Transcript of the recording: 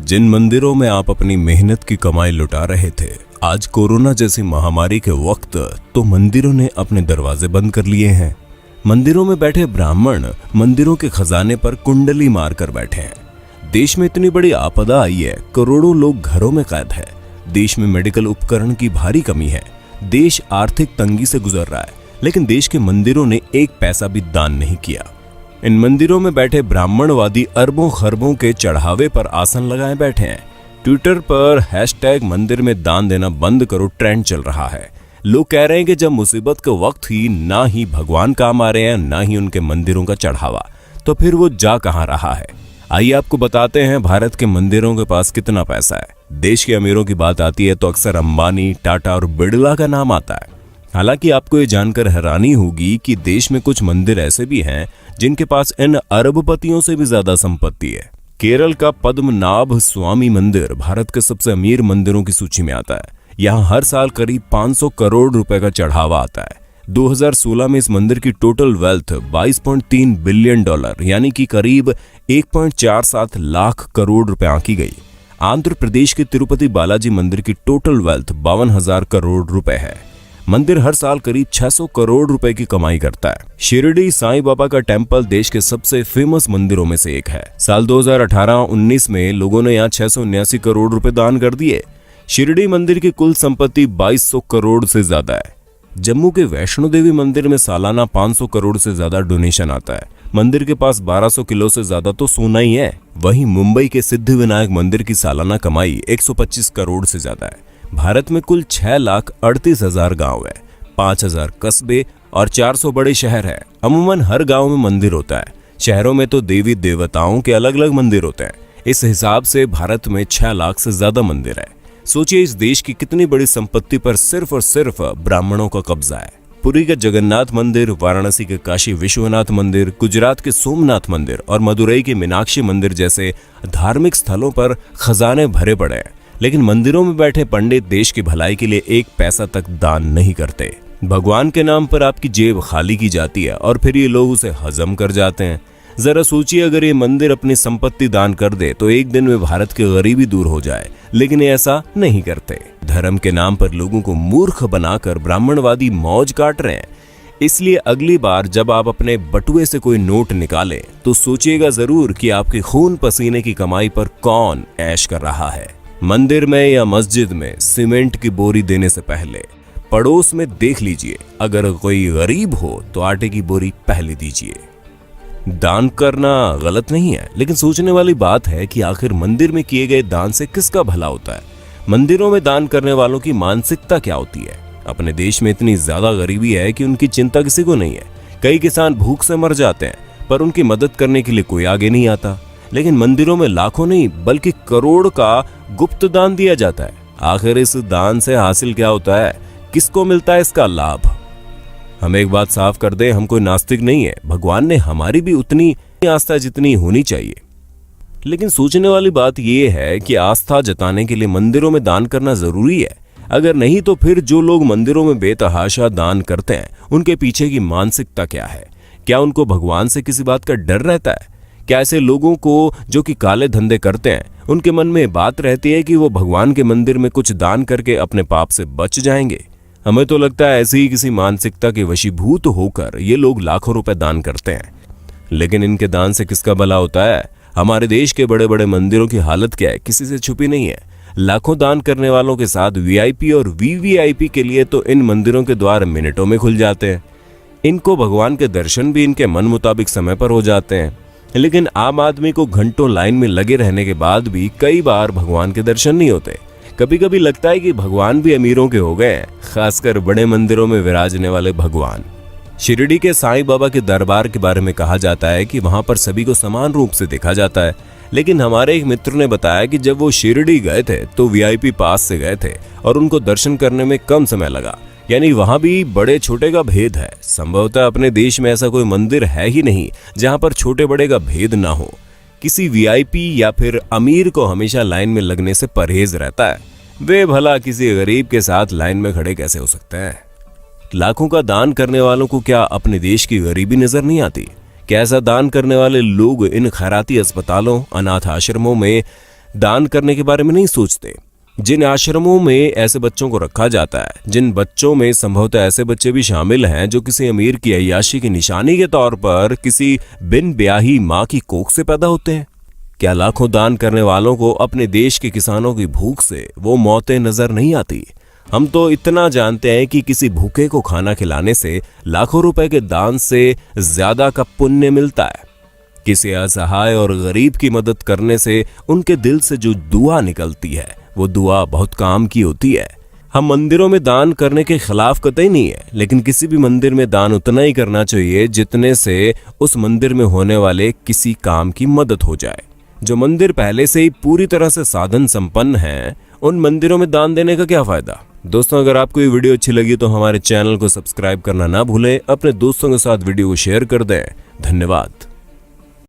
जिन मंदिरों में आप अपनी मेहनत की कमाई लुटा रहे थे, आज कोरोना जैसी महामारी के वक्त तो मंदिरों ने अपने दरवाजे बंद कर लिए हैं। मंदिरों में बैठे ब्राह्मण मंदिरों के खजाने पर कुंडली मारकर बैठे हैं। देश में इतनी बड़ी आपदा आई है, करोड़ों लोग घरों में कैद है। देश में मेडिकल उपकरण की भारी कमी है। देश आर्थिक तंगी से गुजर रहा है, लेकिन देश के मंदिरों ने एक पैसा भी दान नहीं किया। इन मंदिरों में बैठे ब्राह्मणवादी अरबों खरबों के चढ़ावे पर आसन लगाए बैठे हैं। ट्विटर पर हैशटैग मंदिर में दान देना बंद करो ट्रेंड चल रहा है। लोग कह रहे हैं कि जब मुसीबत के वक्त ही ना ही भगवान काम आ रहे हैं, ना ही उनके मंदिरों का चढ़ावा, तो फिर वो जा कहां रहा है। आइए आपको बताते हैं भारत के मंदिरों के पास कितना पैसा है। देश के अमीरों की बात आती है तो अक्सर अंबानी, टाटा और बिड़ला का नाम आता है। हालांकि आपको ये जानकर हैरानी होगी कि देश में कुछ मंदिर ऐसे भी हैं जिनके पास इन अरबपतियों से भी ज्यादा संपत्ति है। केरल का पद्मनाभ स्वामी मंदिर भारत के सबसे अमीर मंदिरों की सूची में आता है। यहाँ हर साल करीब 500 करोड़ रुपए का चढ़ावा आता है। 2016 में इस मंदिर की टोटल वेल्थ $22.3 बिलियन यानी कि करीब 1.47 लाख करोड़ रुपए आंकी गई। आंध्र प्रदेश के तिरुपति बालाजी मंदिर की टोटल वेल्थ 52,000 करोड़ रुपए है। मंदिर हर साल करीब 600 करोड़ रुपए की कमाई करता है। शिरडी साईं बाबा का टेम्पल देश के सबसे फेमस मंदिरों में से एक है। साल 2018-19 में लोगों ने यहाँ 679 करोड़ रुपए दान कर दिए। शिरडी मंदिर की कुल संपत्ति 2200 करोड़ से ज्यादा है। जम्मू के वैष्णो देवी मंदिर में सालाना 500 करोड़ से ज्यादा डोनेशन आता है। मंदिर के पास 1200 किलो से ज्यादा तो सोना ही है। वहीं मुंबई के सिद्धिविनायक मंदिर की सालाना कमाई 125 करोड़ से ज्यादा है। भारत में कुल 6,38,000 गांव है, 5,000 कस्बे और 400 बड़े शहर हैं। अमूमन हर गांव में मंदिर होता है। शहरों में तो देवी देवताओं के अलग अलग मंदिर होते हैं। इस हिसाब से भारत में 6 लाख से ज्यादा मंदिर है। सोचिए इस देश की कितनी बड़ी संपत्ति पर सिर्फ और सिर्फ ब्राह्मणों का कब्जा है। पुरी का जगन्नाथ मंदिर, वाराणसी के काशी विश्वनाथ मंदिर, गुजरात के सोमनाथ मंदिर और मदुरई के मीनाक्षी मंदिर जैसे धार्मिक स्थलों पर खजाने भरे पड़े हैं, लेकिन मंदिरों में बैठे पंडित देश की भलाई के लिए एक पैसा तक दान नहीं करते। भगवान के नाम पर आपकी जेब खाली की जाती है और फिर ये लोग उसे हजम कर जाते हैं। जरा सोचिए, अगर ये मंदिर अपनी संपत्ति दान कर दे तो एक दिन में भारत की गरीबी दूर हो जाए, लेकिन ये ऐसा नहीं करते। धर्म के नाम पर लोगों को मूर्ख बनाकर ब्राह्मणवादी मौज काट रहे हैं। इसलिए अगली बार जब आप अपने बटुए से कोई नोट निकालें तो सोचिएगा जरूर कि आपके खून पसीने की कमाई पर कौन ऐश कर रहा है। मंदिर में या मस्जिद में सीमेंट की बोरी देने से पहले पड़ोस में देख लीजिए, अगर कोई गरीब हो तो आटे की बोरी पहले दीजिए। दान करना गलत नहीं है, लेकिन सोचने वाली बात है कि आखिर मंदिर में किए गए दान से किसका भला होता है। मंदिरों में दान करने वालों की मानसिकता क्या होती है। अपने देश में इतनी ज्यादा गरीबी है कि उनकी चिंता किसी को नहीं है। कई किसान भूख से मर जाते हैं, पर उनकी मदद करने के लिए कोई आगे नहीं आता। लेकिन मंदिरों में लाखों नहीं बल्कि करोड़ का गुप्त दान दिया जाता है। आखिर इस दान से हासिल क्या होता है, किसको मिलता है इसका लाभ। हम एक बात साफ कर दें, हम कोई नास्तिक नहीं है। भगवान ने हमारी भी उतनी आस्था जितनी होनी चाहिए। लेकिन सोचने वाली बात यह है कि आस्था जताने के लिए मंदिरों में दान करना जरूरी है। अगर नहीं तो फिर जो लोग मंदिरों में बेतहाशा दान करते हैं, उनके पीछे की मानसिकता क्या है। क्या उनको भगवान से किसी बात का डर रहता है? क्या ऐसे लोगों को जो कि काले धंधे करते हैं, उनके मन में बात रहती है कि वो भगवान के मंदिर में कुछ दान करके अपने पाप से बच जाएंगे? हमें तो लगता है ऐसी ही किसी मानसिकता के वशीभूत होकर ये लोग लाखों रुपए दान करते हैं। लेकिन इनके दान से किसका भला होता है? हमारे देश के बड़े बड़े मंदिरों की हालत क्या है, किसी से छुपी नहीं है। लाखों दान करने वालों के साथ वीआईपी और वीवीआईपी के लिए तो इन मंदिरों के द्वार मिनटों में खुल जाते हैं। इनको भगवान के दर्शन भी इनके मन मुताबिक समय पर हो जाते हैं। लेकिन आम आदमी को घंटों लाइन में लगे रहने के बाद भी कई बार भगवान के दर्शन नहीं होते। कभी कभी लगता है कि भगवान भी अमीरों के हो गए हैं, खासकर बड़े मंदिरों में विराजने वाले भगवान। शिरडी के साईं बाबा के दरबार के बारे में कहा जाता है कि वहां पर सभी को समान रूप से देखा जाता है। लेकिन हमारे एक मित्र ने बताया कि जब वो शिरडी गए थे तो वीआईपी पास से गए थे और उनको दर्शन करने में कम समय लगा। यानी वहां भी बड़े छोटे का भेद है। संभवतः अपने देश में ऐसा कोई मंदिर है ही नहीं जहां पर छोटे बड़े का भेद ना हो। किसी वीआईपी या फिर अमीर को हमेशा लाइन में लगने से परहेज रहता है। वे भला किसी गरीब के साथ लाइन में खड़े कैसे हो सकते हैं? लाखों का दान करने वालों को क्या अपने देश की गरीबी नजर नहीं आती? क्या ऐसा दान करने वाले लोग इन खैराती अस्पतालों, अनाथ आश्रमों में दान करने के बारे में नहीं सोचते। जिन आश्रमों में ऐसे बच्चों को रखा जाता है, जिन बच्चों में संभवतः ऐसे बच्चे भी शामिल हैं जो किसी अमीर की अय्याशी की निशानी के तौर पर किसी बिन ब्याही माँ की कोख से पैदा होते हैं, क्या लाखों दान करने वालों को अपने देश के किसानों की भूख से वो मौतें नजर नहीं आती? हम तो इतना जानते हैं कि किसी भूखे को खाना खिलाने से लाखों रुपए के दान से ज्यादा का पुण्य मिलता है। किसी असहाय और गरीब की मदद करने से उनके दिल से जो दुआ निकलती है वो दुआ बहुत काम की होती है। हम मंदिरों में दान करने के खिलाफ कतई नहीं है, लेकिन किसी भी मंदिर में दान उतना ही करना चाहिए जितने से उस मंदिर में होने वाले किसी काम की मदद हो जाए। जो मंदिर पहले से ही पूरी तरह से साधन संपन्न हैं, उन मंदिरों में दान देने का क्या फायदा। दोस्तों, अगर आपको ये वीडियो अच्छी लगी तो हमारे चैनल को सब्सक्राइब करना ना भूलें, अपने दोस्तों के साथ वीडियो को शेयर कर दें। धन्यवाद।